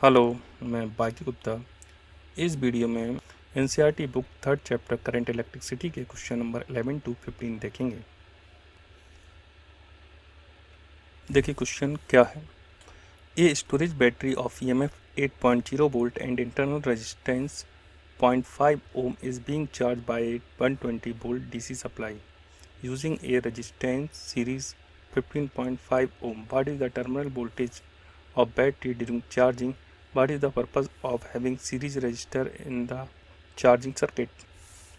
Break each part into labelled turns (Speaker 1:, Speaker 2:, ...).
Speaker 1: Hello, मैं बाकी गुप्ता। इस वीडियो में NCERT book third chapter current electricity के क्वेश्चन नंबर 11 to 15 देखेंगे। देखिए क्वेश्चन क्या है। A storage battery of EMF 8.0 volt and internal resistance 0.5 ohm is being charge by 120 volt DC supply using a resistance series 15.5 ohm. What is the terminal voltage of battery during charging? What is the purpose of having series resistor in the charging circuit?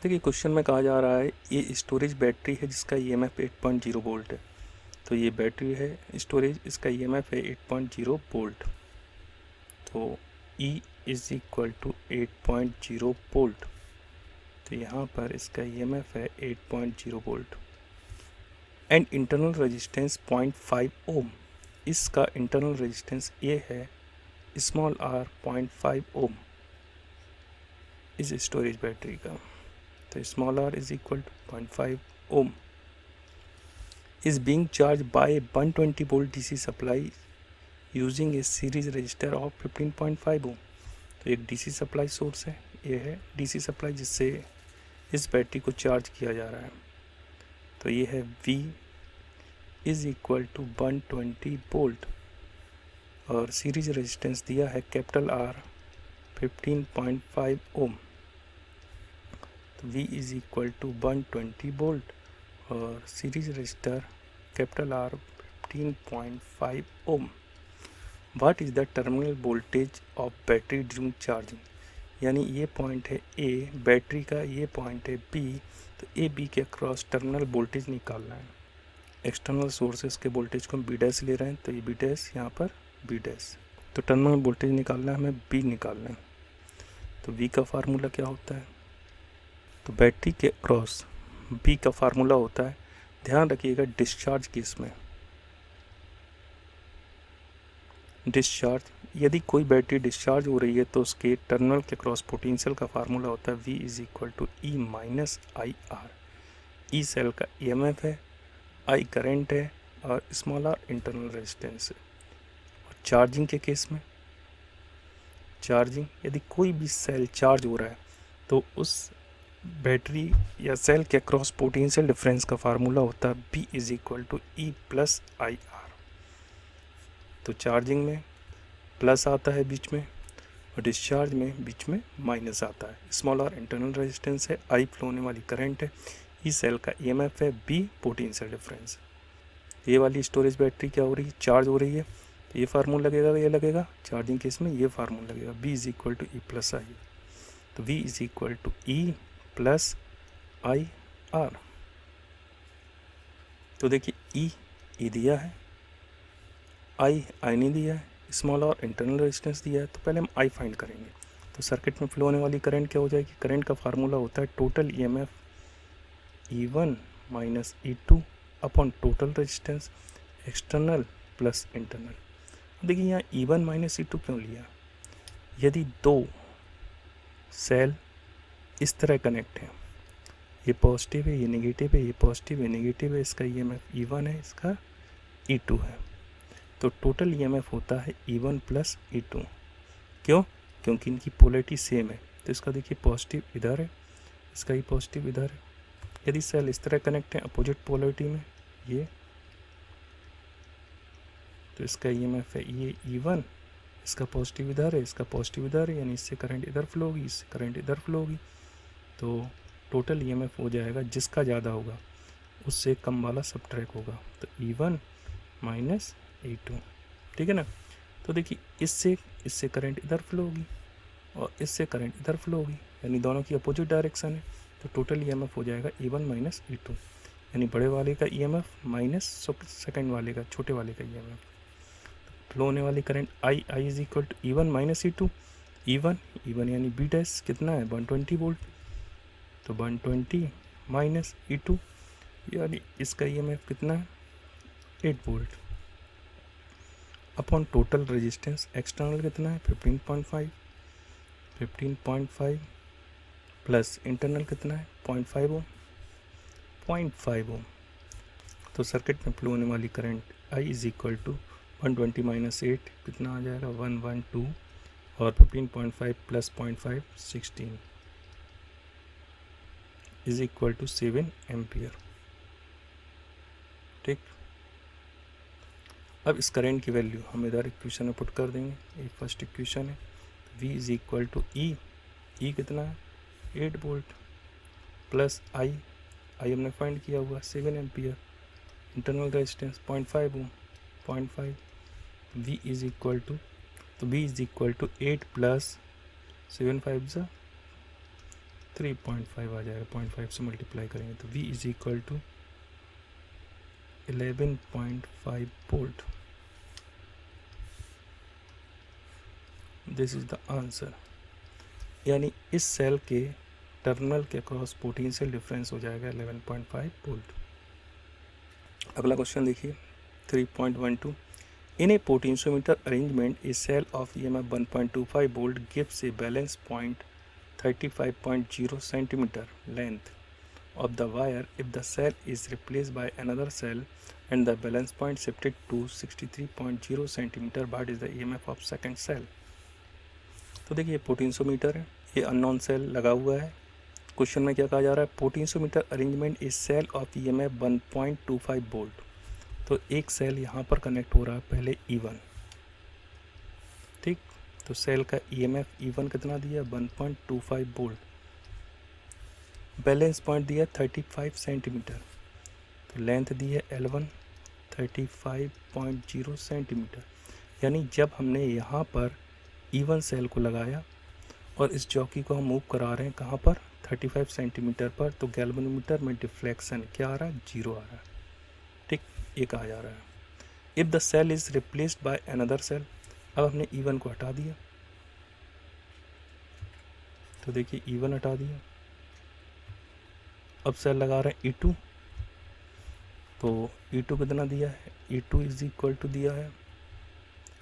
Speaker 1: देखिए question में कहा जा रहा है ये storage battery है जिसका EMF 8.0 volt है। तो ये बैटरी है स्टोरेज, इसका ईएमएफ है 8.0 वोल्ट। तो E is equal to 8.0 volt. तो यहाँ पर इसका ईएमएफ है 8.0 volt and internal resistance 0.5 ohm. इसका इंटरनल रेजिस्टेंस ये है स्मॉल r 0.5 ओम इस स्टोरेज बैटरी का। तो small r is equal to 0.5 ohm is being charge by 120 volt DC supply using a series resistor of 15.5 ohm. तो एक DC supply source है, ये है डीसी सप्लाई जिससे इस बैटरी को चार्ज किया जा रहा है। तो ये है V is equal to 120 volt और सीरीज रेजिस्टेंस दिया है कैपिटल R 15.5 ओम। तो V is equal to 120 volt और series resistor capital R 15.5 ohm. What is the terminal voltage of battery during charging? यानी ये पॉइंट है A, बैटरी का ये पॉइंट है B। तो ए बी के अक्रॉस टर्मिनल वोल्टेज निकालना है। एक्सटर्नल सोर्सेस के वोल्टेज को हम बी डैश ले रहे हैं, तो ये बी डैश, यहाँ पर बी डैश। तो टर्मिनल वोल्टेज निकालना है, हमें बी निकालना है। तो वी का फार्मूला क्या होता है? तो बैटरी के अक्रॉस बी का फार्मूला होता है, ध्यान रखिएगा डिस्चार्ज केस में। डिस्चार्ज, यदि कोई बैटरी डिस्चार्ज हो रही है तो उसके टर्मिनल के क्रॉस पोटेंशियल का फार्मूला होता है V is equal to E minus I R. E cell का ईएमएफ है, आई करंट है और स्मॉल आर इंटरनल रेजिस्टेंस है। और चार्जिंग के केस में, चार्जिंग यदि कोई भी सेल चार्ज हो रहा है तो उस बैटरी या सेल के क्रॉस पोटेंशियल डिफरेंस का फार्मूला होता है B is equal to E plus I R. तो चार्जिंग में प्लस आता है बीच में और डिस्चार्ज में बीच में माइनस आता है। स्मॉल आर इंटरनल रेजिस्टेंस है, आई फ्लो होने वाली करंट है, ई सेल का ईएमएफ है, बी पोटेंशियल डिफरेंस। ये वाली स्टोरेज बैटरी क्या हो रही है? चार्ज हो रही है। तो ये फार्मूला लगेगा, ये लगेगा चार्जिंग केस में, ये फार्मूला लगेगा B is equal to E plus I. तो V is equal to E plus I R. तो देखिए ई दिया है, आई नहीं दिया है, स्मॉल और इंटरनल रेजिस्टेंस दिया है। तो पहले हम आई फाइंड करेंगे। तो सर्किट में फ्लो होने वाली करंट क्या हो जाएगी? करंट का फार्मूला होता है total EMF E1 minus E2 upon total resistance external plus internal. देखिए यहाँ E1 माइनस E2 क्यों लिया? यदि दो सेल इस तरह कनेक्ट हैं, ये पॉजिटिव है, ये नेगेटिव है, ये पॉजिटिव है, नेगेटिव है, इसका ईएमएफ E1 है, इसका E2 है। तो टोटल ईएमएफ होता है E1 प्लस E2। क्यों? क्योंकि इनकी पोलैरिटी सेम है। तो इसका देखिए पॉजिटिव इधर है, इसका ही पॉजिटिव इधर है। यदि सेल इस तरह कनेक्ट है अपोजिट पोलैरिटी में, ये, तो इसका ईएमएफ है ये E1, इसका पॉजिटिव इधर है, इसका पॉजिटिव इधर है, यानी इससे करंट इधर फ्लो होगी, इससे करंट इधर फ्लो होगी। तो टोटल ईएमएफ हो जाएगा, जिसका ज़्यादा होगा उससे कम वाला सबट्रैक होगा। तो E1 माइनस E2, ठीक है ना। तो देखिए इससे करंट इधर फ्लो होगी और इससे करंट इधर फ्लो होगी, यानी दोनों की अपोजिट डायरेक्शन है। तो टोटल ईएमएफ हो जाएगा E1 माइनस E2, यानी बड़े वाले का ईएमएफ माइनस सेकंड वाले का, छोटे वाले का ईएमएफ। फ्लो होने वाली current I is equal to E1 minus E2। E1 यानी बी डैश कितना है? 120 वोल्ट। तो 120 माइनस E2 यानी इसका ईएमएफ कितना है? 8 volt upon total resistance external कितना है? 15.5 प्लस इंटरनल कितना है? 0.5 ओम। 0.5 ओम। तो सर्किट में फ्लो होने वाली current I is equal to 120 minus 8 कितना आ जाएगा? 112 और 15.5 plus 0.5 16 is equal to 7 ampere. ठीक, अब इस करंट की वैल्यू हम इधर इक्वेशन में पुट कर देंगे। ये फर्स्ट इक्वेशन है, V इज इक्वल टू ई कितना है 8 वोल्ट प्लस आई हमने फाइंड किया हुआ 7 ampere, internal resistance 0.5 ohm 0.5, V is equal to, तो V is equal to 8 plus 7 5 ज़ा 3.5 आ जाएगा, 0.5 से मल्टीप्लाई करेंगे तो V is equal to 11.5 volt. This is the answer. यानी इस सेल के टर्मिनल के क्रॉस पोटेंशियल डिफरेंस हो जाएगा 11.5 वोल्ट। अगला क्वेश्चन देखिए 3.12, in a potentiometer arrangement a cell of EMF 1.25 volt gives a balance point 35.0 centimeter length of the wire if the cell is replaced by another cell and the balance point shifted to 63.0 centimeter, what is the EMF of second cell? तो देखिए potentiometer है, ये unknown cell लगा हुआ है। Question में क्या कहा जा रहा है, potentiometer arrangement is cell of EMF 1.25 volt. तो एक सेल यहाँ पर कनेक्ट हो रहा है पहले E1। ठीक, तो सेल का EMF E1 कितना दिया 1.25 वोल्ट, बैलेंस पॉइंट दिया 35 सेंटीमीटर, तो लेंथ दी है L1 35.0 सेंटीमीटर। यानी जब हमने यहाँ पर E1 सेल को लगाया और इस चौकी को हम मूव करा रहे हैं कहाँ पर 35 सेंटीमीटर पर, तो गैल्वेनोमीटर में डिफ्लेक्शन क्या आ रहा है 0 आ रहा है। ठीक, ये कहा जा रहा है। If the cell is replaced by another cell, अब हमने E1 को हटा दिया, तो देखिए E1 हटा दिया, अब सेल लगा रहे हैं E2, तो E2 कितना दिया है, E2 इज इक्वल टू दिया है,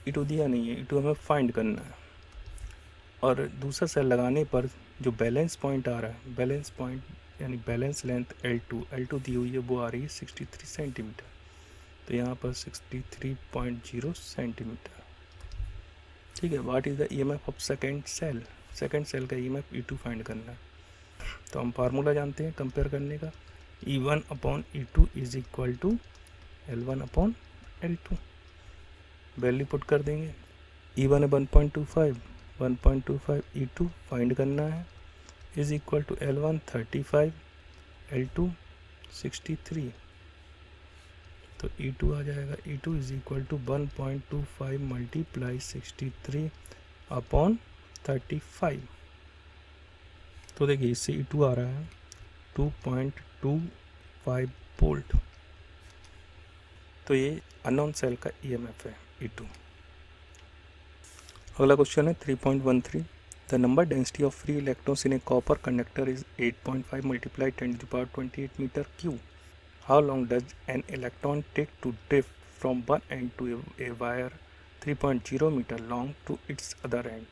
Speaker 1: E2 दिया नहीं है, E2 हमें फाइंड करना है। और दूसरा सेल लगाने पर जो बैलेंस पॉइंट आ रहा है, बैलेंस पॉइंट यानी बैलेंस लेंथ L2 दी हुई है, वो आ रही है 63 सेंटीमीटर, तो यहाँ पर 63.0 सेंटीमीटर। ठीक है, what is the EMF of second cell, second cell का EMF E2 फाइंड करना है। तो हम फार्मूला जानते हैं कंपेयर करने का, E1 upon E2 is equal to L1 upon L2। Value put कर देंगे, E1 है 1.25 E2 फाइंड करना है, is equal to L1 35 L2 63, तो E2 आ जाएगा, E2 is equal to 1.25 multiply 63 upon 35। तो देखिए इससे E2 आ रहा है 2.25 वोल्ट। तो ये अननोन सेल का EMF है E2। अगला क्वेश्चन है 3.13, the number density of free electrons in a copper conductor is 8.5 multiply 10⁻28 metre cube. How long does an electron take to drift from one end to a wire 3.0 metre long to its other end.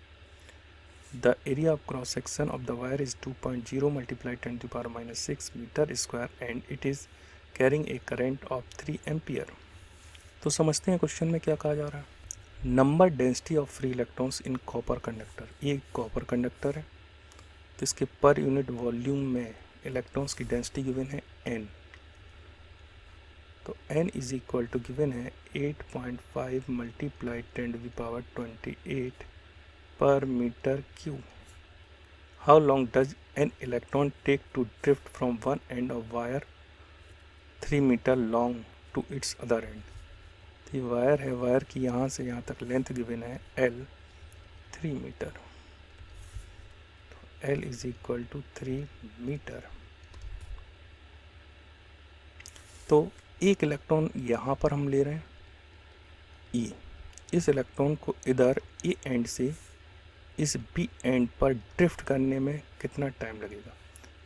Speaker 1: The area of cross section of the wire is 2.0 multiply 10⁻6 metre square and it is carrying a current of 3 ampere. तो समझते हैं question में क्या कहा जा रहा है। Number density of free electrons in copper conductor, ये कॉपर कंडक्टर है, तो इसके पर यूनिट वॉल्यूम में इलेक्ट्रॉन्स की डेंसिटी गिवन है n, तो n is equal to given है 8.5 multiply 10⁻28 per metre cube. How long does an electron take to drift from one end of wire 3 metre long to its other end. ये wire है, wire की यहाँ से यहाँ तक length given है L 3 metre, तो L is equal to 3 metre. तो एक इलेक्ट्रॉन यहाँ पर हम ले रहे हैं E, इस इलेक्ट्रॉन को इधर A एंड से इस B एंड पर ड्रिफ्ट करने में कितना टाइम लगेगा।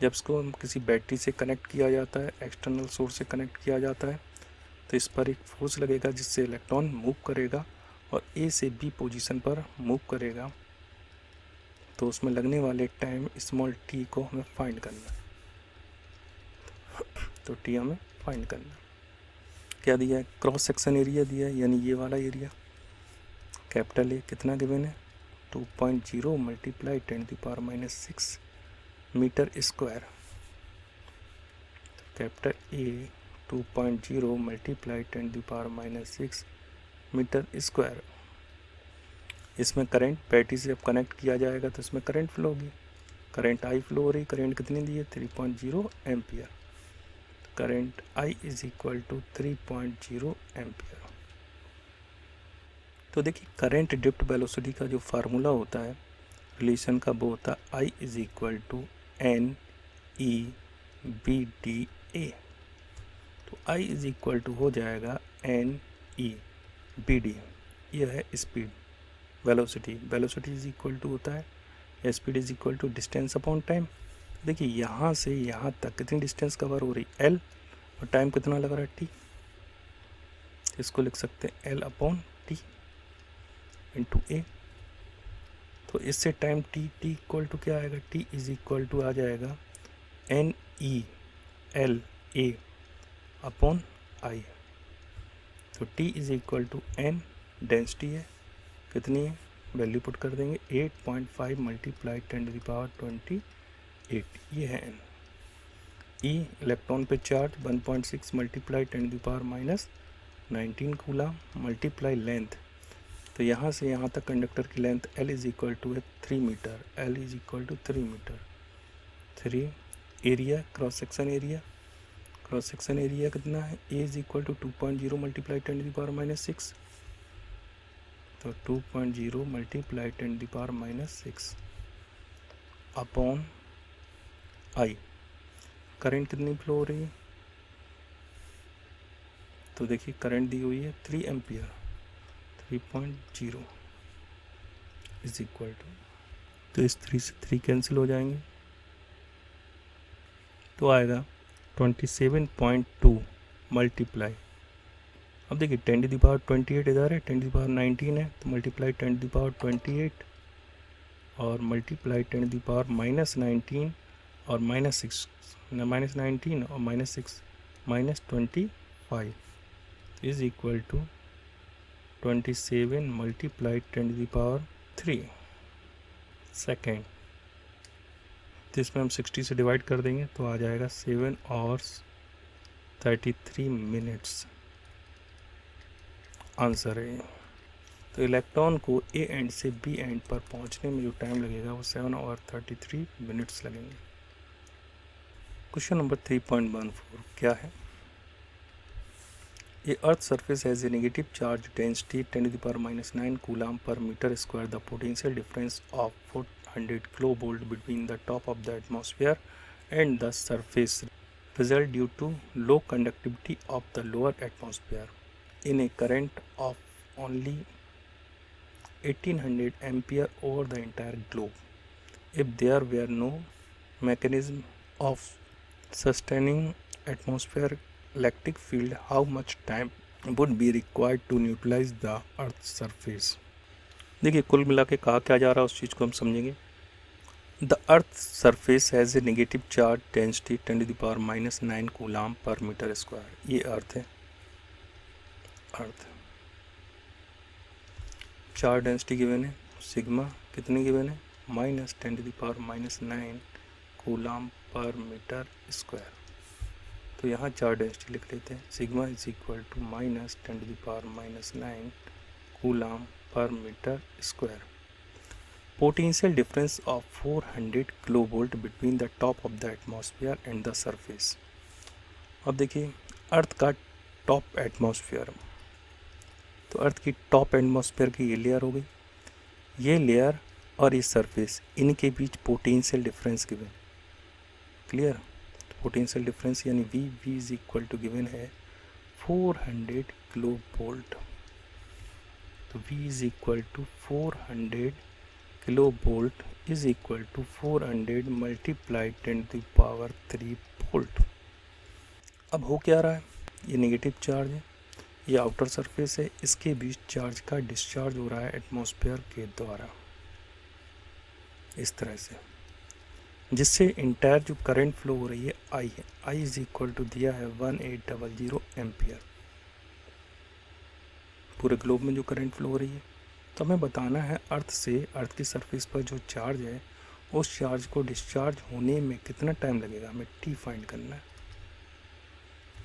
Speaker 1: जब इसको हम किसी बैटरी से कनेक्ट किया जाता है, एक्सटर्नल सोर्स से कनेक्ट किया जाता है, तो इस पर एक फोर्स लगेगा जिससे इलेक्ट्रॉन मूव करेगा और A से B पोजीशन पर मूव करेगा, तो उसमें लगने वाले टाइम स्मॉल t को हमें फाइंड करना है। तो t हमें फाइंड करना है। क्या दिया है, क्रॉस सेक्शन एरिया दिया है, यानी ये वाला एरिया कैपिटल A कितना गिवन है 2.0 multiply 10⁻⁻6 metre square. Capital A 2.0 multiply 10⁻⁻6 metre square. इसमें करंट बैटरी से जब कनेक्ट किया जाएगा तो इसमें करंट फ्लो होगी, करंट आई फ्लो हो रही। करंट कितनी दी है? 3.0 ampere. Current I is equal to 3.0 ampere. तो देखिए करंट ड्रिफ्ट वेलोसिटी का जो फार्मूला होता है रिलेशन का, वो होता है I is equal to n e b d a. तो आई इज इक्वल टू हो जाएगा एन ई बी डी, यह है speed. Velocity, velocity is equal to होता है speed is equal to distance upon time. देखिए यहाँ से यहाँ तक कितनी डिस्टेंस कवर हो रही? एल, और टाइम कितना लग रहा है? टी। इसको लिख सकते हैं l upon t into a. तो इससे टाइम टी इक्वल टू क्या आएगा? टी इज इक्वल टू आ जाएगा n e l a upon I. तो t is equal to n, density है कितनी है, वैल्यू पुट कर देंगे 8.5 मल्टीप्लाई 10⁻28, ये है एन। ई इलेक्ट्रॉन पे charge 1.6 multiply 10⁻⁻19 coulomb multiply length. तो यहाँ से यहाँ तक कंडक्टर की length L is equal to है 3 metre. L is equal to 3 metre. 3 area, cross section area, cross section area कितना है? A is equal to 2.0 multiply 10⁻⁻6। तो 2.0 मल्टीप्लाई 10⁻⁻6 अपॉन आई। करंट कितनी फ्लो हो रही है? तो देखिए करंट दी हुई है 3 एम्पियर। 3.0 इज इक्वल टू, तो इस 3 से 3 कैंसिल हो जाएंगे, तो आएगा 27.2 मल्टीप्लाई। अब देखिए 10⁻28 इधर है, 10⁻19 है, तो मल्टीप्लाई 10⁻28 और मल्टीप्लाई 10⁻⁻19 और -6 -19 और -6 -25 is equal to 27 multiply 10⁻3 second. तो इसमें हम 60 से डिवाइड कर देंगे तो आ जाएगा 7 hours 33 minutes आंसर है। तो इलेक्ट्रॉन को ए एंड से बी एंड पर पहुंचने में जो टाइम लगेगा वो 7 hours 33 minutes लगेंगे। क्वेश्चन नंबर 3.14 क्या है? A earth surface has a negative charge density 10⁻⁹ coulomb per meter square. The potential difference of 400 kilovolt between the top of the atmosphere and the surface result due to low conductivity of the lower atmosphere in a current of only 1800 ampere over the entire globe. If there were no mechanism of sustaining atmospheric electric field, how much time would be required to neutralize the earth's surface? देखिए कुल मिला के कहा क्या जा रहा है उस चीज़ को हम समझेंगे। The earth surface has a negative charge density 10⁻⁹ coulomb per metre square. ये अर्थ है, अर्थ चार्ज डेंसिटी गिवन है, सिग्मा कितनी गिवन है? -10⁻⁹ कूलम पर मीटर स्क्वायर। तो यहाँ चार्ज डेंसिटी लिख लेते हैं, sigma is equal to -10⁻⁹ coulomb per metre square. Potential difference of 400 kilovolt between the top of the atmosphere and the surface. अब देखिए अर्थ का टॉप एटमॉस्फेयर, तो अर्थ की टॉप एटमॉस्फेयर की ये लेयर हो गई, ये लेयर और ये सरफेस, इनके बीच potential difference given. Clear? Potential difference यानी V is equal to given है 400 किलो वोल्ट। तो V is equal to 400 kilo volt is equal to 400 multiply 10⁻³ volt. अब हो क्या रहा है? ये नेगेटिव चार्ज है, ये आउटर सरफेस है, इसके बीच चार्ज का डिस्चार्ज हो रहा है एटमॉस्फेयर के द्वारा इस तरह से, जिससे इंटायर जो करंट फ्लो हो रही है आई है। आई इज इक्वल टू दिया है 1800 एम्पियर। पूरे ग्लोब में जो करंट फ्लो हो रही है तो हमें बताना है अर्थ की सरफेस पर जो चार्ज है उस चार्ज को डिस्चार्ज होने में कितना टाइम लगेगा, हमें टी फाइंड करना है।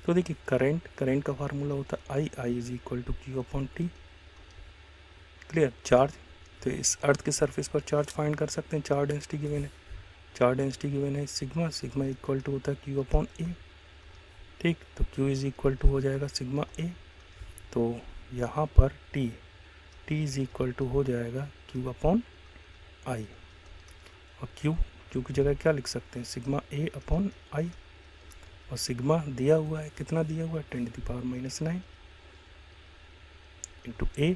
Speaker 1: तो देखिए करंट का फार्मूला होता है I is equal to q upon t. Clear. Charge, तो इस अर्थ के सरफेस पर चार्ज फाइंड कर सकते हैं, चार्ज डेंसिटी गिवन है सिग्मा इक्वल टू होता है क्यू अपॉन ए। ठीक, तो क्यू इज इक्वल टू हो जाएगा सिग्मा ए। तो यहाँ पर टी इज इक्वल टू हो जाएगा क्यू अपॉन आई, और क्यू की जगह क्या लिख सकते हैं, सिग्मा ए अपॉन आई। और सिग्मा दिया हुआ है, कितना दिया हुआ है, 10⁻⁹ इंटू ए।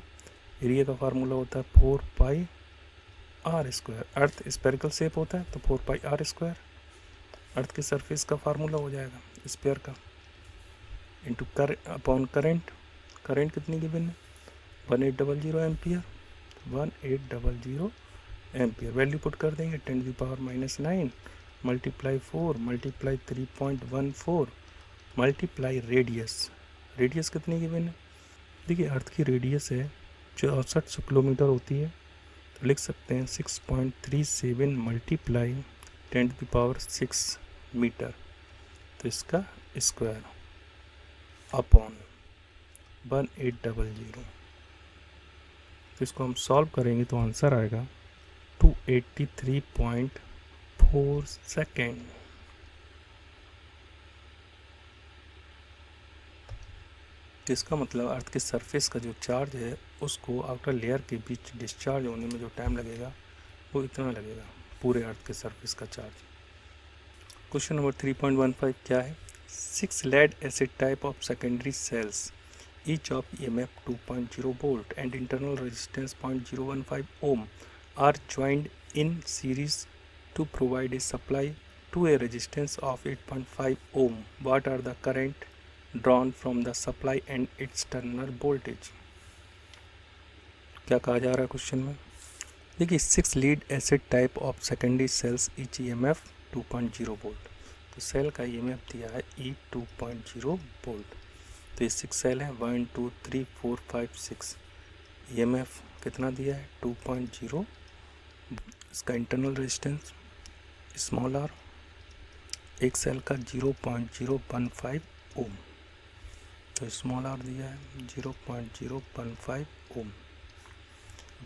Speaker 1: एरिया का फार्मूला होता है 4πr²। अर्थ स्पेरिकल शेप होता है तो 4πr²। अर्थ के सरफेस का फार्मूला हो जाएगा स्पेयर का, इंटू अपॉन करंट कितनी गिवन है, 1800 एम्पियर। 1800 एम्पियर वैल्यू पुट कर देंगे, 10⁻⁹ मल्टीप्लाई 4 मल्टीप्लाई 3.14 मल्टीप्लाई रेडियस कितनी गिवन है। देखिए अर्थ की रेडियस है 6400 किलोमीटर होती है, तो लिख सकते हैं 6.37 मल्टीप्लाई 10⁶ मीटर, तो इसका स्क्वायर अपॉन 1800। तो इसको हम सॉल्व करेंगे तो आंसर आएगा 283.4 सेकेंड। इसका मतलब अर्थ के सरफेस का जो चार्ज है उसको आउटर लेयर के बीच डिस्चार्ज होने में जो टाइम लगेगा वो इतना लगेगा, पूरे अर्थ के सरफेस का चार्ज। क्वेश्चन नंबर 3.15 क्या है, 6 lead acid type of secondary cells, each of EMF 2.0 volt and internal resistance 0.015 ohm are joined in series to provide a supply to a resistance of 8.5 ohm. What are the current drawn from the supply and its terminal voltage? क्या कहा जा रहा है question में, देखिए 6 lead acid type of secondary cells, each EMF 2.0 volt। तो cell का EMF दिया है E 2.0 वोल्ट। तो ये 6 सेल है, 1 2 3 4 5 6। EMF कितना दिया है 2.0। इसका इंटरनल रेजिस्टेंस स्मॉल आर, एक सेल का 0.015 ओम, तो स्मॉल आर दिया है 0.015 ओम।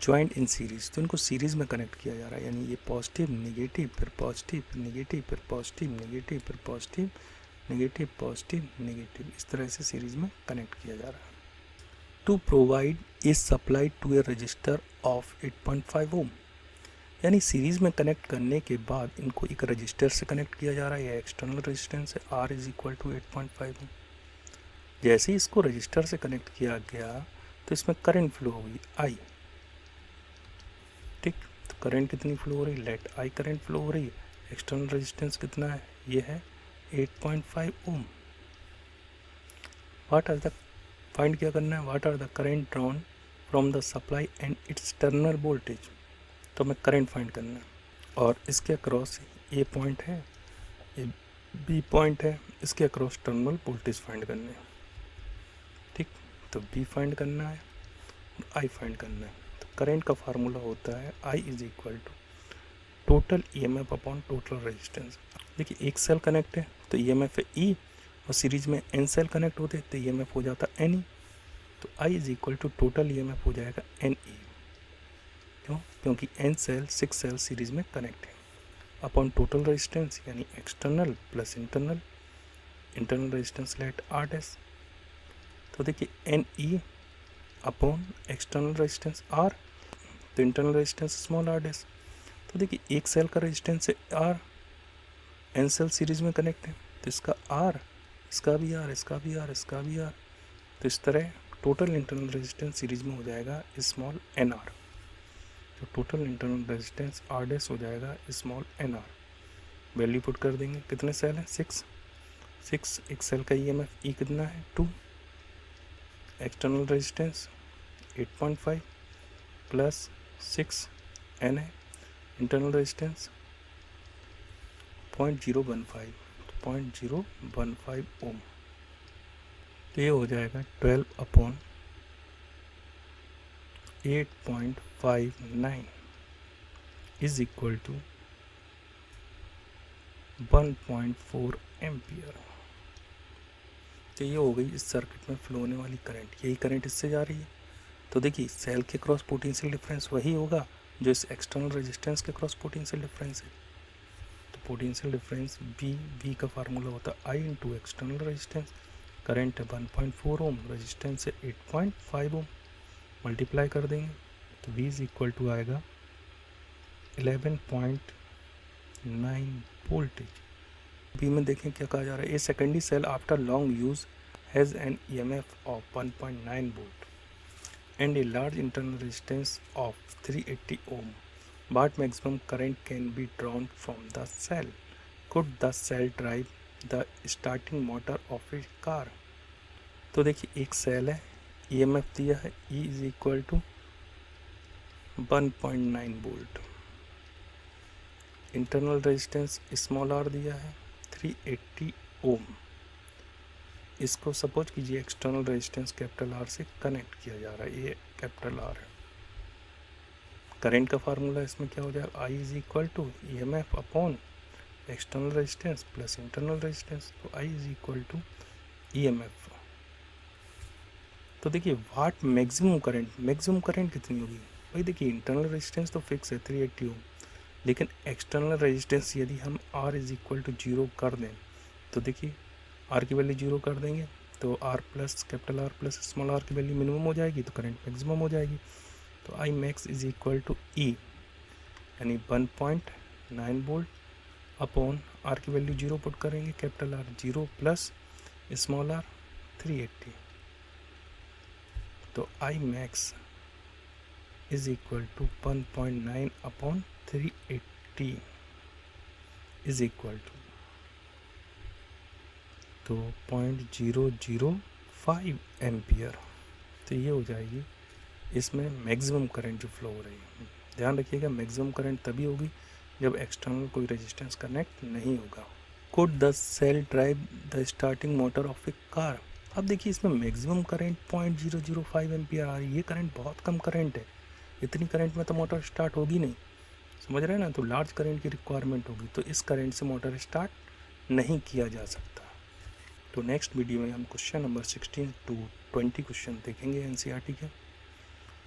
Speaker 1: ज्वाइंट इन सीरीज, तो इनको सीरीज में कनेक्ट किया जा रहा है, यानी ये पॉजिटिव नेगेटिव फिर पॉजिटिव नेगेटिव फिर पॉजिटिव नेगेटिव फिर पॉजिटिव नेगेटिव पॉजिटिव नेगेटिव, इस तरह से सीरीज में कनेक्ट किया जा रहा है। To provide a supply to a resistor of 8.5 ohm, यानी सीरीज में कनेक्ट करने के बाद इनको एक रजिस्टर से कनेक्ट किया जा रहा है, यह एक्सटर्नल रेजिस्टेंस है R इज इक्वल टू 8.5 ओम। जैसे ही इसको रजिस्टर से कनेक्ट किया गया तो इसमें करंट फ्लो होगी I। ठीक, तो करंट कितनी फ्लो हो रही है, लेट आई करंट फ्लो हो रही है। एक्सटर्नल रेजिस्टेंस कितना है, ये है 8.5 ohm. What are the, find क्या करना है, what are the current drawn from the supply and its terminal voltage. तो हमें करंट फाइंड करना है, और इसके अक्रॉस ये पॉइंट है, ये बी पॉइंट है, इसके अक्रॉस टर्मिनल वोल्टेज फाइंड करने हैं। ठीक, तो बी फाइंड करना है और आई फाइंड करना है। करंट का फार्मूला होता है I is equal to total EMF upon total resistance. देखिए एक सेल कनेक्ट है तो EMF है E, और सीरीज में N सेल कनेक्ट होते तो EMF हो जाता NE, तो I is equal to total EMF हो जाएगा NE। क्यों, क्योंकि N सेल 6 सेल सीरीज में कनेक्ट है, अपॉन टोटल रेजिस्टेंस यानी external plus internal, internal resistance let R dash. तो देखिए NE अपॉन एक्सटर्नल रेजिस्टेंस R, तो internal resistance small r dash. तो देखिए एक सेल का रेजिस्टेंस है R, N सेल सीरीज में कनेक्ट है तो इसका R, इसका भी R, इसका भी R, इसका भी R, तो इस तरह टोटल इंटरनल रेजिस्टेंस सीरीज में हो जाएगा स्मॉल NR। तो total internal resistance R dash हो जाएगा स्मॉल NR। वैल्यू पुट कर देंगे, कितने सेल हैं 6, एक सेल का EMF E कितना है 2, एक्सटर्नल रेजिस्टेंस 8.5 प्लस 6 N है, इंटरनल रेजिस्टेंस 0.015 ओम। तो ये हो जाएगा 12 upon 8.59 is equal to 1.4 ampere. तो ये हो गई इस सर्किट में फ्लो होने वाली करंट, यही करंट इससे जा रही है। तो देखिए सेल के क्रॉस पोटेंशियल डिफरेंस वही होगा जो इस एक्सटर्नल रेजिस्टेंस के क्रॉस पोटेंशियल डिफरेंस है। तो पोटेंशियल डिफरेंस वी का फार्मूला होता है आई इंटू एक्सटर्नल रेजिस्टेंस। करंट है 1.4 ओम, रेजिस्टेंस है 8.5 ओम, मल्टीप्लाई कर देंगे तो V इज इक्वल टू आएगा 11.9 वोल्टेज। बी में देखें क्या कहा जा रहा है, a secondary cell after long use has an EMF of 1.9 volt and a large internal resistance of 380 ohm, but maximum current can be drawn from the cell. Could the cell drive the starting motor of a car? तो देखिए एक cell है, EMF दिया है E is equal to 1.9 volt, internal resistance small r दिया है 380 ohm. इसको suppose कीजिए एक्सटर्नल रेजिस्टेंस कैपिटल R से कनेक्ट किया जा रहा है, ये कैपिटल R है। करंट का फार्मूला इसमें क्या हो जाएगा, I is equal to EMF upon external resistance plus internal resistance, तो I is equal to EMF। तो देखिए वाट मैक्सिमम करंट कितनी होगी भाई, देखिए इंटरनल रेजिस्टेंस तो फिक्स है 380 ओम, लेकिन एक्सटर्नल रेजिस्टेंस यदि हम R इज इक्वल टू 0 कर दें तो देखिए R की वैल्यू 0 कर देंगे तो R plus capital R plus small r की वैल्यू मिनिमम हो जाएगी तो करंट मैक्सिमम हो जाएगी। तो I max is equal to E यानी 1.9 वोल्ट अपॉन R की वैल्यू 0 पुट करेंगे, capital R 0 plus small r 380, तो I max is equal to 1.9 upon 380 is equal to तो 0.005 एम्पियर। तो ये हो जाएगी इसमें मैक्सिमम करंट जो फ्लो हो रही है। ध्यान रखिएगा मैक्सिमम करंट तभी होगी जब एक्सटर्नल कोई रेजिस्टेंस कनेक्ट नहीं होगा। Could the cell drive the starting motor of a car. अब देखिए इसमें मैक्सिमम करंट 0.005 एम्पियर आ रही है, ये करंट बहुत कम करंट है, इतनी करंट में तो मोटर स्टार्ट होगी नहीं, समझ रहे हैं ना। तो लार्ज करंट की रिक्वायरमेंट होगी, तो इस करंट से मोटर स्टार्ट नहीं किया जा सकता। तो नेक्स्ट वीडियो में हम क्वेश्चन नंबर 16 to 20 क्वेश्चन देखेंगे NCERT के।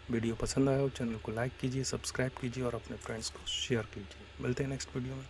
Speaker 1: वीडियो पसंद आया हो चैनल को लाइक कीजिए, सब्सक्राइब कीजिए और अपने फ्रेंड्स को शेयर कीजिए। मिलते हैं नेक्स्ट वीडियो में।